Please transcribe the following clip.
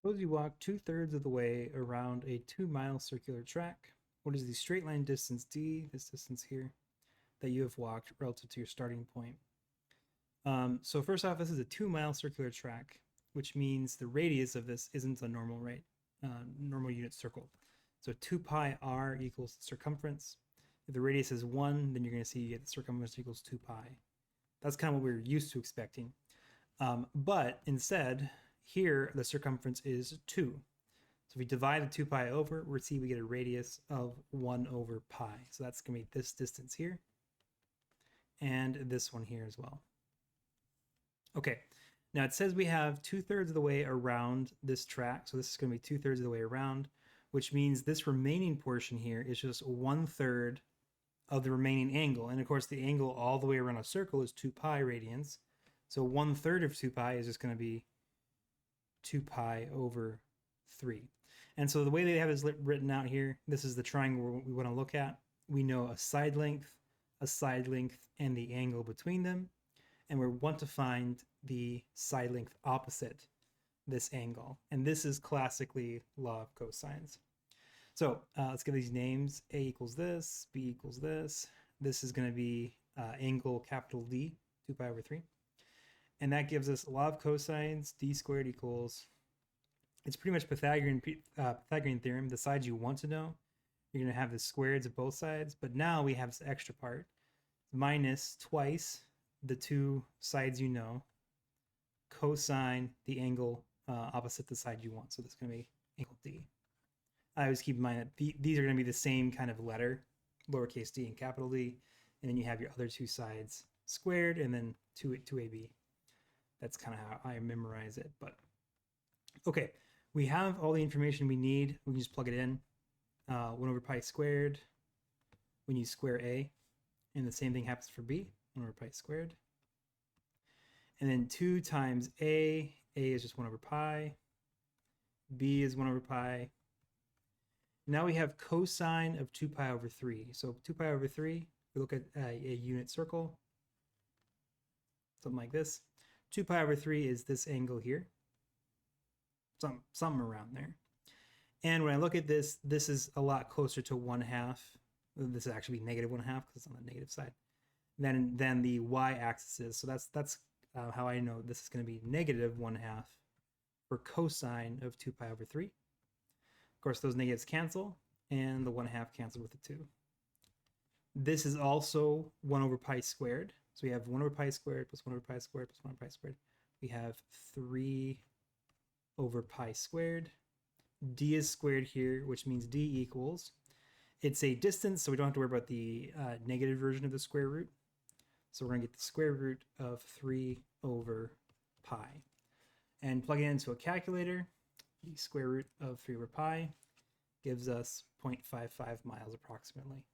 Suppose you walk 2/3 of the way around a 2-mile circular track. What is the straight line distance d, this distance here, that you have walked relative to your starting point? So first off, this is a 2-mile circular track, which means the radius of this isn't a normal normal unit circle. So 2 pi r equals the circumference. If the radius is 1, then you're going to see you get the circumference equals 2 pi. That's kind of what we're used to expecting. But instead, here the circumference is 2. So if we divide the 2 pi over, we get a radius of 1 over pi. So that's going to be this distance here, and this one here as well. Okay, now it says we have 2/3 of the way around this track. So this is going to be 2/3 of the way around, which means this remaining portion here is just 1/3 of the remaining angle. And of course, the angle all the way around a circle is 2 pi radians. So 1/3 of 2 pi is just going to be 2 pi over 3. And so the way they have this written out here, this is the triangle we want to look at. We know a side length, and the angle between them. And we want to find the side length opposite this angle. And this is classically law of cosines. So let's give these names. A equals this, B equals this. This is going to be angle capital D, 2 pi over 3. And that gives us law of cosines, d squared equals, it's pretty much Pythagorean theorem. The sides you want to know, you're going to have the squareds of both sides. But now we have this extra part, minus twice the 2 sides you know, cosine the angle opposite the side you want. So that's going to be angle D. I always keep in mind that these are going to be the same kind of letter, lowercase d and capital D. And then you have your other 2 sides squared and then 2ab. That's kind of how I memorize it. But okay, we have all the information we need. We can just plug it in. 1 over pi squared when you square a. And the same thing happens for b, 1 over pi squared. And then 2 times a is just 1 over pi. B is 1 over pi. Now we have cosine of 2 pi over 3. So 2 pi over 3, we look at a unit circle, something like this. 2 pi over 3 is this angle here, something around there. And when I look at this, this is a lot closer to 1/2. This would actually be negative 1/2 because it's on the negative side than the y-axis is. So that's how I know this is going to be negative 1/2 for cosine of 2 pi over 3. Of course, those negatives cancel, and the 1/2 cancel with the 2. This is also 1 over pi squared. So we have 1 over pi squared plus 1 over pi squared plus 1 over pi squared. We have 3 over pi squared. D is squared here, which means D equals. It's a distance, so we don't have to worry about the negative version of the square root. So we're going to get the square root of 3 over pi. And plug it into a calculator. The square root of 3 over pi gives us 0.55 miles approximately.